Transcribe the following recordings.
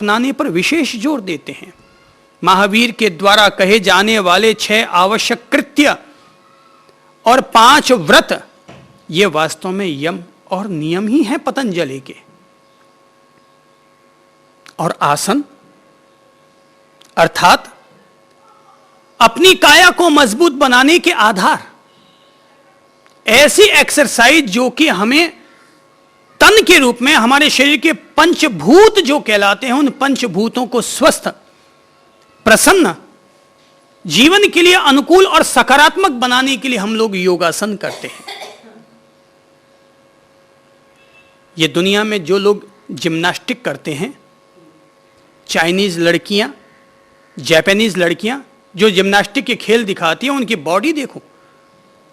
अपनाने पर विशेष जोर देते हैं। महावीर के द्वारा कहे जाने वाले 6 आवश्यक कृत्य और 5 व्रत ये वास्तव में यम और नियम ही हैं पतंजलि के। और आसन अर्थात अपनी काया को मजबूत बनाने के आधार, ऐसी एक्सरसाइज जो कि हमें तन के रूप में हमारे शरीर के पंचभूत जो कहलाते हैं, उन पंचभूतों को स्वस्थ, प्रसन्न, जीवन के लिए अनुकूल और सकारात्मक बनाने के लिए हम लोग योगासन करते हैं। ये दुनिया में जो लोग जिम्नास्टिक करते हैं, चाइनीज लड़कियां, जापानीज लड़कियां जो जिम्नास्टिक के खेल दिखाती हैं, उनकी बॉडी देखो,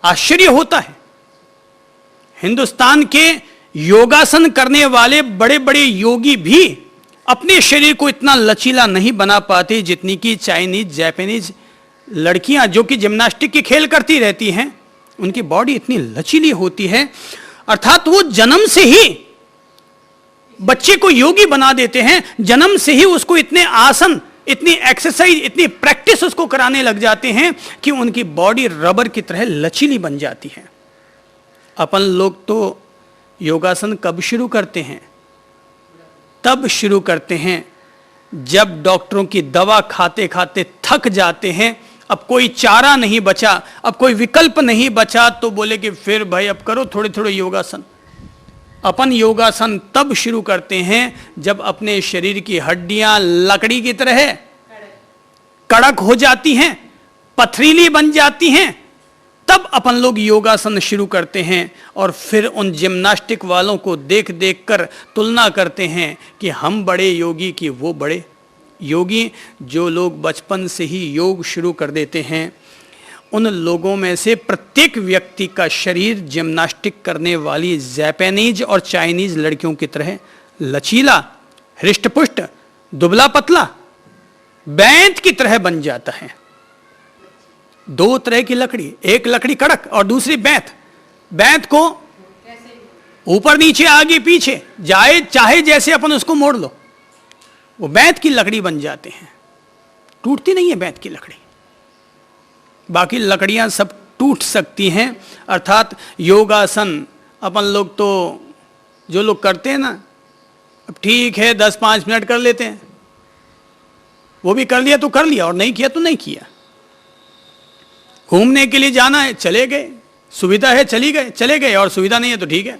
आश्चर्य होता है। हिंदुस्तान के योगासन करने वाले बड़े बड़े योगी भी अपने शरीर को इतना लचीला नहीं बना पाते जितनी कि चाइनीज, जापानीज लड़कियां जो कि जिम्नास्टिक के खेल करती रहती हैं, उनकी बॉडी इतनी लचीली होती है। अर्थात वो जन्म से ही बच्चे को योगी बना देते हैं, जन्म से ही उसको इतने आसन, इतनी एक्सरसाइज, इतनी प्रैक्टिस उसको कराने लग जाते हैं कि उनकी बॉडी रबर की तरह लचीली बन जाती है। अपन लोग तो योगासन कब शुरू करते हैं? तब शुरू करते हैं जब डॉक्टरों की दवा खाते खाते थक जाते हैं, अब कोई चारा नहीं बचा, अब कोई विकल्प नहीं बचा, तो बोले कि फिर भाई अब करो थोड़े थोड़े योगासन। अपन योगासन तब शुरू करते हैं जब अपने शरीर की हड्डियां लकड़ी की तरह कड़क हो जाती हैं, पथरीली बन जाती हैं, तब अपन लोग योगासन शुरू करते हैं। और फिर उन जिम्नास्टिक वालों को देख देख कर तुलना करते हैं कि हम बड़े योगी कि वो बड़े योगी। जो लोग बचपन से ही योग शुरू कर देते हैं, उन लोगों में से प्रत्येक व्यक्ति का शरीर जिम्नास्टिक करने वाली जापानीज और चाइनीज लड़कियों की तरह लचीला, हृष्टपुष्ट, दुबला पतला, बैंत की तरह बन जाता है। 2 तरह की लकड़ी, एक लकड़ी कड़क और दूसरी बैंत। बैंत को ऊपर नीचे आगे पीछे जाए चाहे जैसे अपन उसको मोड़ लो, वो बैंत की लकड़ी बन जाते हैं। टूटती नहीं है बैंत की लकड़ी, बाकी लकड़ियां सब टूट सकती हैं। अर्थात योगासन अपन लोग तो जो लोग करते हैं ना, अब ठीक है 10-5 मिनट कर लेते हैं, वो भी कर लिया तो कर लिया और नहीं किया तो नहीं किया। घूमने के लिए जाना है, चले गए, सुविधा है चली गए, चले गए, और सुविधा नहीं है तो ठीक है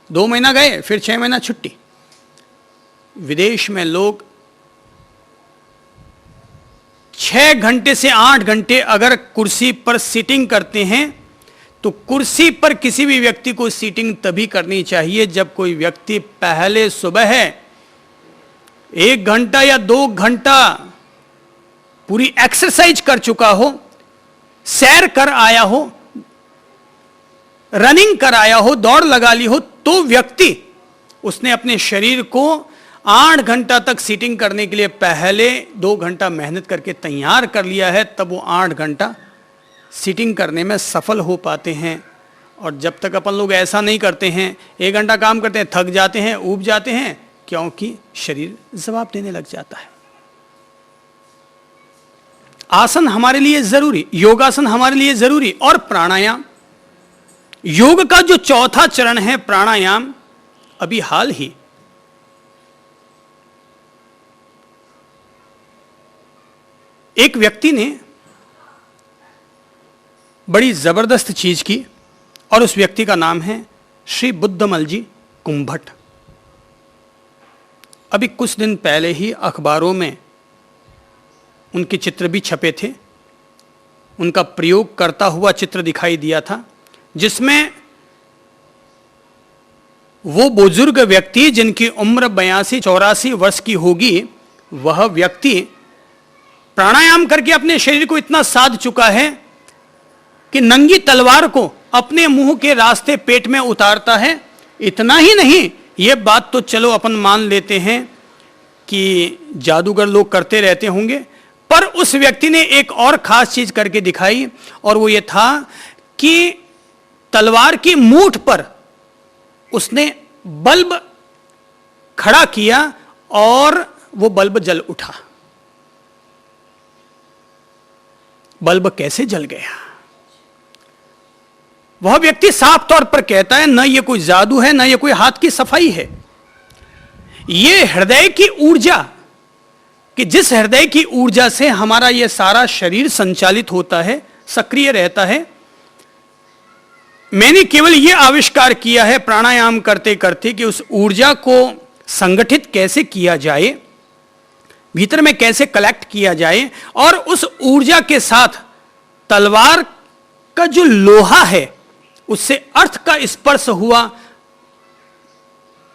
2 महीना गए, फिर 6 महीना छुट्टी। विदेश में लोग 6 घंटे से 8 घंटे अगर कुर्सी पर सीटिंग करते हैं, तो कुर्सी पर किसी भी व्यक्ति को सीटिंग तभी करनी चाहिए जब कोई व्यक्ति पहले सुबह 1 घंटा या 2 घंटा पूरी एक्सरसाइज कर चुका हो, सैर कर आया हो, रनिंग कर आया हो, दौड़ लगा ली हो, तो व्यक्ति उसने अपने शरीर को 8 घंटा तक सीटिंग करने के लिए पहले 2 घंटा मेहनत करके तैयार कर लिया है, तब वो 8 घंटा सीटिंग करने में सफल हो पाते हैं। और जब तक अपन लोग ऐसा नहीं करते हैं, 1 घंटा काम करते हैं, थक जाते हैं, ऊब जाते हैं, क्योंकि शरीर जवाब देने लग जाता है। आसन हमारे लिए जरूरी, योगासन हमारे लिए जरूरी। और प्राणायाम, योग का जो चौथा चरण है प्राणायाम, अभी हाल ही एक व्यक्ति ने बड़ी जबरदस्त चीज की, और उस व्यक्ति का नाम है श्री बुद्धमल जी कुंभट। अभी कुछ दिन पहले ही अखबारों में उनके चित्र भी छपे थे, उनका प्रयोग करता हुआ चित्र दिखाई दिया था, जिसमें वो बुजुर्ग व्यक्ति जिनकी उम्र 82-84 वर्ष की होगी, वह व्यक्ति प्राणायाम करके अपने शरीर को इतना साध चुका है कि नंगी तलवार को अपने मुंह के रास्ते पेट में उतारता है। इतना ही नहीं, यह बात तो चलो अपन मान लेते हैं कि जादूगर लोग करते रहते होंगे, पर उस व्यक्ति ने एक और खास चीज करके दिखाई, और वो ये था कि तलवार की मूठ पर उसने बल्ब खड़ा किया और वो बल्ब जल उठा। बल्ब कैसे जल गया? वह व्यक्ति साफ तौर पर कहता है न ये कोई जादू है, न ये कोई हाथ की सफाई है, ये हृदय की ऊर्जा, कि जिस हृदय की ऊर्जा से हमारा यह सारा शरीर संचालित होता है, सक्रिय रहता है। मैंने केवल यह आविष्कार किया है प्राणायाम करते करते कि उस ऊर्जा को संगठित कैसे किया जाए, भीतर में कैसे कलेक्ट किया जाए, और उस ऊर्जा के साथ तलवार का जो लोहा है उससे अर्थ का स्पर्श हुआ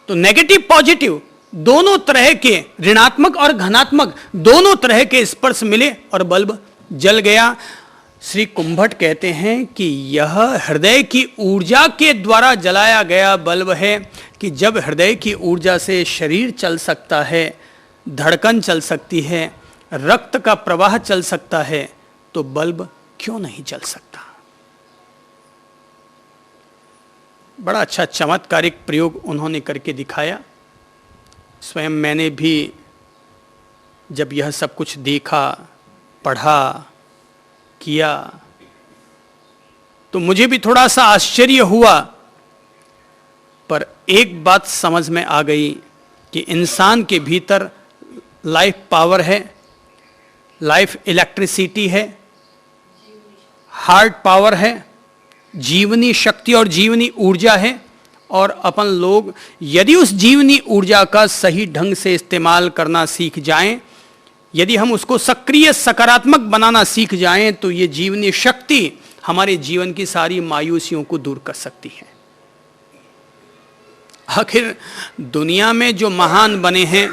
तो नेगेटिव पॉजिटिव दोनों तरह के, ऋणात्मक और धनात्मक दोनों तरह के स्पर्श मिले और बल्ब जल गया। श्री कुंभट कहते हैं कि यह हृदय की ऊर्जा के द्वारा जलाया गया बल्ब है, कि जब हृदय की ऊर्जा से शरीर चल सकता है, धड़कन चल सकती है, रक्त का प्रवाह चल सकता है, तो बल्ब क्यों नहीं जल सकता? बड़ा अच्छा चमत्कारिक प्रयोग उन्होंने करके दिखाया। स्वयं मैंने भी जब यह सब कुछ देखा, पढ़ा, किया, तो मुझे भी थोड़ा सा आश्चर्य हुआ, पर एक बात समझ में आ गई कि इंसान के भीतर लाइफ पावर है, लाइफ इलेक्ट्रिसिटी है, हार्ट पावर है, जीवनी शक्ति और जीवनी ऊर्जा है, और अपन लोग यदि उस जीवनी ऊर्जा का सही ढंग से इस्तेमाल करना सीख जाएं, यदि हम उसको सक्रिय सकारात्मक बनाना सीख जाएं, तो ये जीवनी शक्ति हमारे जीवन की सारी मायूसियों को दूर कर सकती है। आखिर दुनिया में जो महान बने हैं,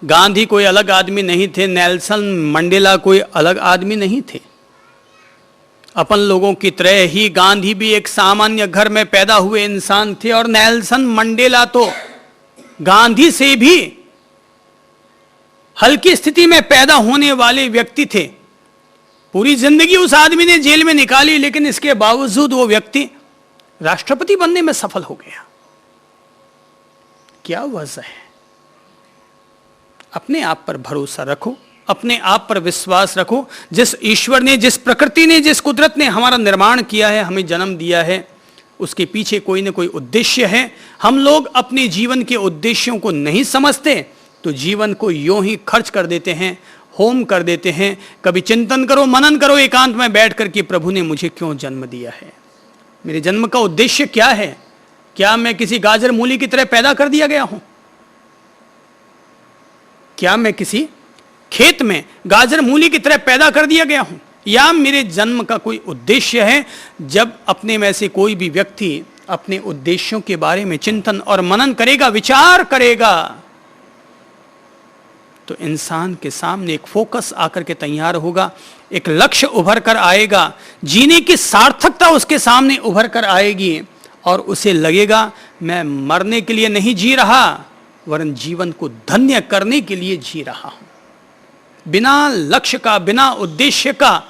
गांधी कोई अलग आदमी नहीं थे, नेल्सन मंडेला कोई अलग आदमी नहीं थे। अपन लोगों की तरह ही गांधी भी एक सामान्य घर में पैदा हुए इंसान थे, और नेल्सन मंडेला तो गांधी से भी हल्की स्थिति में पैदा होने वाले व्यक्ति थे। पूरी जिंदगी उस आदमी ने जेल में निकाली, लेकिन इसके बावजूद वो व्यक्ति राष्ट्रपति बनने में सफल हो गया। क्या वजह है? अपने आप पर भरोसा रखो, अपने आप पर विश्वास रखो। जिस ईश्वर ने, जिस प्रकृति ने, जिस कुदरत ने हमारा निर्माण किया है, हमें जन्म दिया है, उसके पीछे कोई ना कोई उद्देश्य है। हम लोग अपने जीवन के उद्देश्यों को नहीं समझते तो जीवन को यूं ही खर्च कर देते हैं, होम कर देते हैं। कभी चिंतन करो, मनन करो एकांत में बैठ कर कि प्रभु ने मुझे क्यों जन्म दिया है, मेरे जन्म का उद्देश्य क्या है? क्या मैं किसी गाजर मूली की तरह पैदा कर दिया गया हूं? क्या मैं किसी खेत में गाजर मूली की तरह पैदा कर दिया गया हूं? या मेरे जन्म का कोई उद्देश्य है? जब अपने में से कोई भी व्यक्ति अपने उद्देश्यों के बारे में चिंतन और मनन करेगा, विचार करेगा, तो इंसान के सामने एक फोकस आकर के तैयार होगा, एक लक्ष्य उभर कर आएगा, जीने की सार्थकता उसके सामने उभर कर आएगी, और उसे लगेगा मैं मरने के लिए नहीं जी रहा, वरन जीवन को धन्य करने के लिए जी रहा हूं। बिना लक्ष्य का, बिना उद्देश्य का,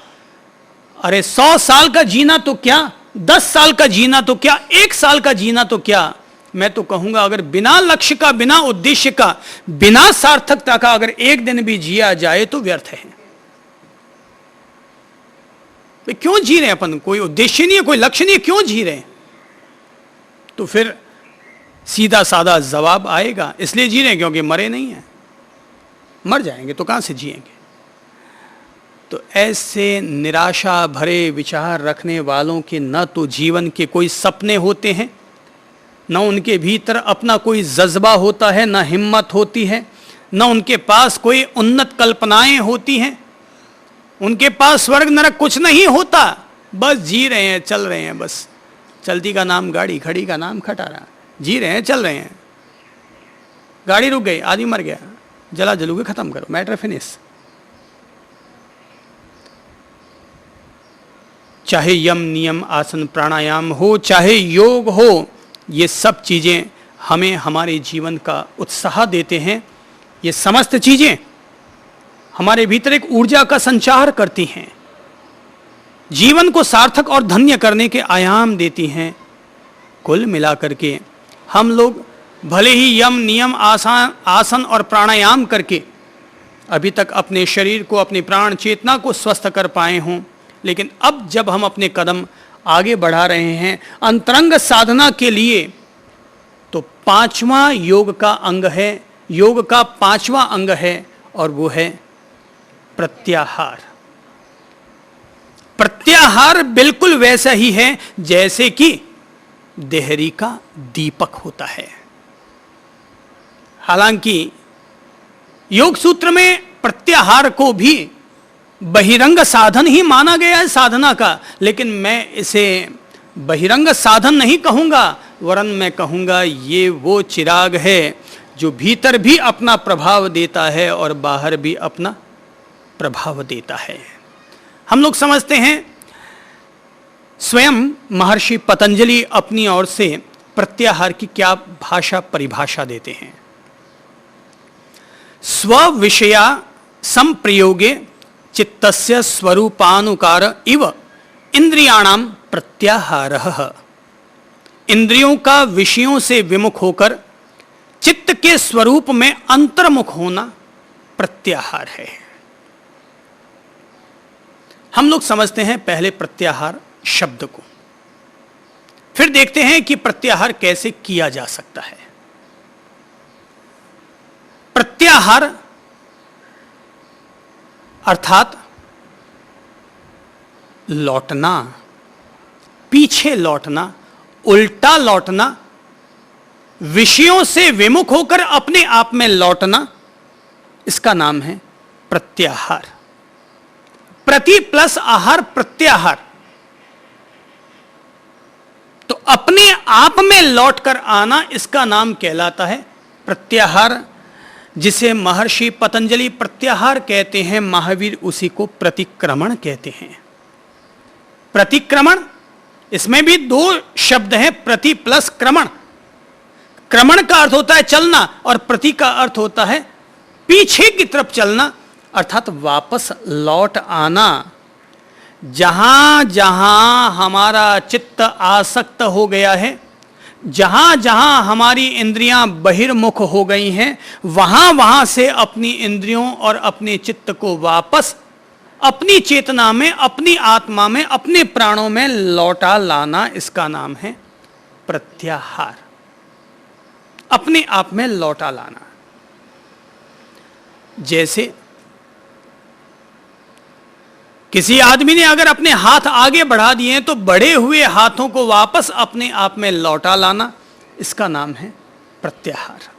अरे 100 साल का जीना तो क्या, 10 साल का जीना तो क्या, 1 साल का जीना तो क्या, मैं तो कहूंगा अगर बिना लक्ष्य का, बिना उद्देश्य का, बिना सार्थकता का अगर एक दिन भी जिया जाए तो व्यर्थ है। क्यों जी रहे हैं अपन? कोई उद्देश्य नहीं है, कोई लक्ष्य नहीं है, क्यों जी रहे हैं? तो फिर सीधा साधा जवाब आएगा, इसलिए जी रहे हैं क्योंकि मरे नहीं हैं। मर जाएंगे तो कहां से जिएंगे? तो ऐसे निराशा भरे विचार रखने वालों के न तो जीवन के कोई सपने होते हैं, न उनके भीतर अपना कोई जज्बा होता है, न हिम्मत होती है, न उनके पास कोई उन्नत कल्पनाएं होती हैं। उनके पास स्वर्ग नरक कुछ नहीं होता, बस जी रहे हैं, चल रहे हैं, बस चलती का नाम गाड़ी, खड़ी का नाम खटारा, जी रहे हैं, चल रहे हैं। गाड़ी रुक गई, आदमी मर गया, जला जलूगे, खत्म करो, मैटर फिनिश। चाहे यम नियम आसन प्राणायाम हो, चाहे योग हो, ये सब चीजें हमें हमारे जीवन का उत्साह देते हैं। ये समस्त चीजें हमारे भीतर एक ऊर्जा का संचार करती हैं, जीवन को सार्थक और धन्य करने के आयाम देती हैं। कुल मिलाकर के हम लोग भले ही यम नियम आसन और प्राणायाम करके अभी तक अपने शरीर को, अपनी प्राण चेतना को स्वस्थ कर पाए हों, लेकिन अब जब हम अपने कदम आगे बढ़ा रहे हैं अंतरंग साधना के लिए, तो पांचवा योग का अंग है, योग का पांचवा अंग है, और वो है प्रत्याहार। प्रत्याहार बिल्कुल वैसा ही है जैसे कि देहरी का दीपक होता है। हालांकि योग सूत्र में प्रत्याहार को भी बहिरंग साधन ही माना गया है साधना का, लेकिन मैं इसे बहिरंग साधन नहीं कहूंगा, वरन मैं कहूंगा ये वो चिराग है जो भीतर भी अपना प्रभाव देता है और बाहर भी अपना प्रभाव देता है। हम लोग समझते हैं, स्वयं महर्षि पतंजलि अपनी ओर से प्रत्याहार की क्या भाषा परिभाषा देते हैं। स्व-विषया संप्रयोगे चित्तस्य स्वरूपानुकार इव इंद्रियाणाम प्रत्याहारः। इंद्रियों का विषयों से विमुख होकर चित्त के स्वरूप में अंतर्मुख होना प्रत्याहार है। हम लोग समझते हैं पहले प्रत्याहार शब्द को, फिर देखते हैं कि प्रत्याहार कैसे किया जा सकता है। प्रत्याहार अर्थात लौटना, पीछे लौटना, उल्टा लौटना, विषयों से विमुख होकर अपने आप में लौटना, इसका नाम है प्रत्याहार। प्रति प्लस आहार प्रत्याहार, तो अपने आप में लौटकर आना, इसका नाम कहलाता है प्रत्याहार, जिसे महर्षि पतंजलि प्रत्याहार कहते हैं, महावीर उसी को प्रतिक्रमण कहते हैं। प्रतिक्रमण, इसमें भी दो शब्द हैं, प्रति प्लस क्रमण। क्रमण का अर्थ होता है चलना और प्रति का अर्थ होता है पीछे की तरफ चलना, अर्थात वापस लौट आना। जहां जहां हमारा चित्त आसक्त हो गया है, जहां जहां हमारी इंद्रियां बहिर्मुख हो गई हैं, वहां वहां से अपनी इंद्रियों और अपने चित्त को वापस अपनी चेतना में, अपनी आत्मा में, अपने प्राणों में लौटा लाना, इसका नाम है प्रत्याहार। अपने आप में लौटा लाना। जैसे किसी आदमी ने अगर अपने हाथ आगे बढ़ा दिए तो बढ़े हुए हाथों को वापस अपने आप में लौटा लाना, इसका नाम है प्रत्याहार।